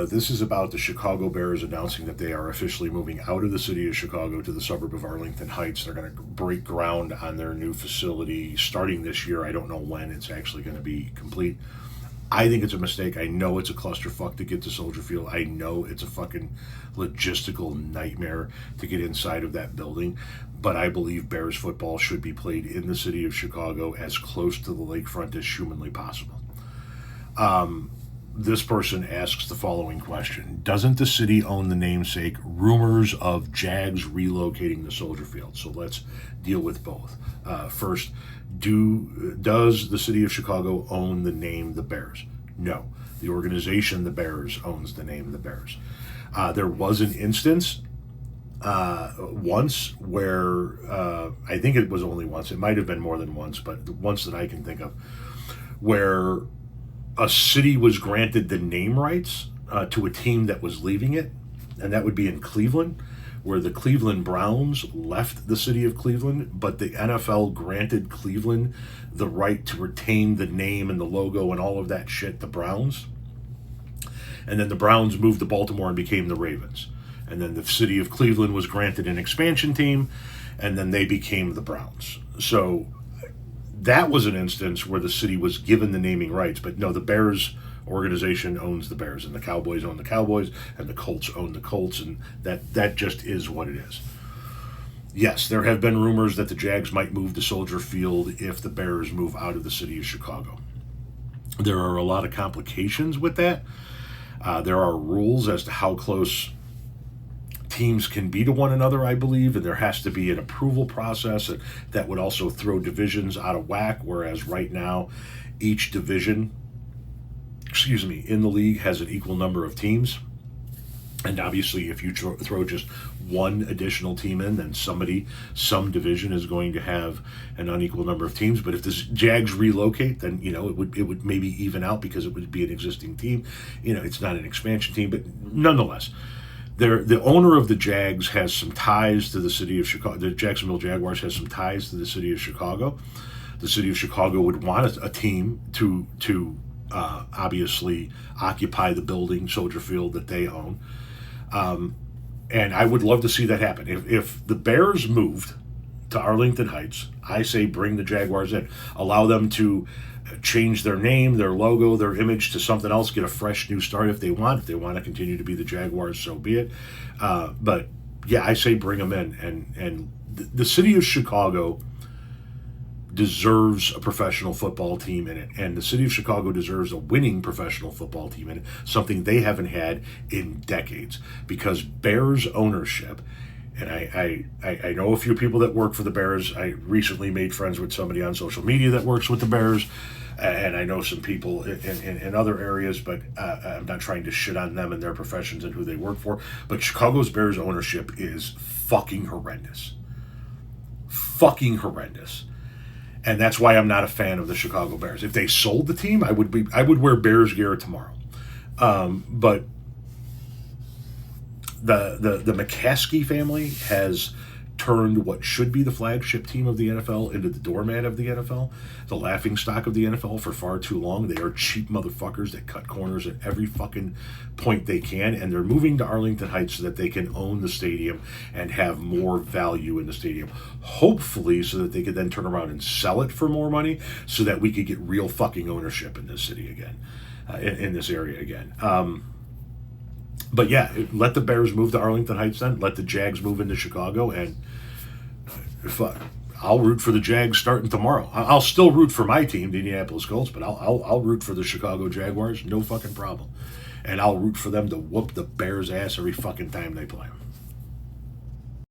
This is about the Chicago Bears announcing that they are officially moving out of the city of Chicago to the suburb of Arlington Heights. They're going to break ground on their new facility starting this year. I don't know when it's actually going to be complete. I think it's a mistake. I know it's a clusterfuck to get to Soldier Field. I know it's a fucking logistical nightmare to get inside of that building. But I believe Bears football should be played in the city of Chicago as close to the lakefront as humanly possible. This person asks the following question. Doesn't the city own the namesake? Rumors of Jags relocating to Soldier Field. So let's deal with both. First, does the city of Chicago own the name the Bears? No. The organization the Bears owns the name the Bears. There was an instance once where, I think it was only once, it might have been more than once, but once that I can think of, where a city was granted the name rights to a team that was leaving it, and that would be in Cleveland, where the Cleveland Browns left the city of Cleveland, but the NFL granted Cleveland the right to retain the name and the logo and all of that shit, the Browns. And then the Browns moved to Baltimore and became the Ravens. And then the city of Cleveland was granted an expansion team, and then they became the Browns. So that was an instance where the city was given the naming rights, but no, the Bears organization owns the Bears, and the Cowboys own the Cowboys, and the Colts own the Colts, and that just is what it is. Yes, there have been rumors that the Jags might move to Soldier Field if the Bears move out of the city of Chicago. There are a lot of complications with that. There are rules as to how close teams can be to one another, I believe, and there has to be an approval process that would also throw divisions out of whack, whereas right now each division, in the league has an equal number of teams. And obviously if you throw just one additional team in, then some division is going to have an unequal number of teams. But if the Jags relocate, then it would maybe even out because it would be an existing team. It's not an expansion team, but nonetheless, the owner of the Jags has some ties to the city of Chicago. The Jacksonville Jaguars has some ties to the city of Chicago. The city of Chicago would want a team to obviously occupy the building, Soldier Field, that they own. And I would love to see that happen. If the Bears moved to Arlington Heights, I say bring the Jaguars in. Allow them to change their name, their logo, their image to something else, get a fresh new start if they want. If they want to continue to be the Jaguars, so be it. But yeah, I say bring them in. And the city of Chicago deserves a professional football team in it, and the city of Chicago deserves a winning professional football team in it, something they haven't had in decades, because Bears ownership, and I know a few people that work for the Bears. I recently made friends with somebody on social media that works with the Bears, and I know some people in other areas, but I'm not trying to shit on them and their professions and who they work for, but Chicago's Bears ownership is fucking horrendous. Fucking horrendous. And that's why I'm not a fan of the Chicago Bears. If they sold the team, I would wear Bears gear tomorrow. But the McCaskey family has turned what should be the flagship team of the NFL into the doormat of the NFL, the laughingstock of the NFL for far too long. They are cheap motherfuckers that cut corners at every fucking point they can, and they're moving to Arlington Heights so that they can own the stadium and have more value in the stadium. Hopefully so that they could then turn around and sell it for more money so that we could get real fucking ownership in this city again, in this area again. But yeah, let the Bears move to Arlington Heights then. Let the Jags move into Chicago, and I'll root for the Jags starting tomorrow. I'll still root for my team, the Indianapolis Colts, but I'll root for the Chicago Jaguars, no fucking problem. And I'll root for them to whoop the Bears' ass every fucking time they play them.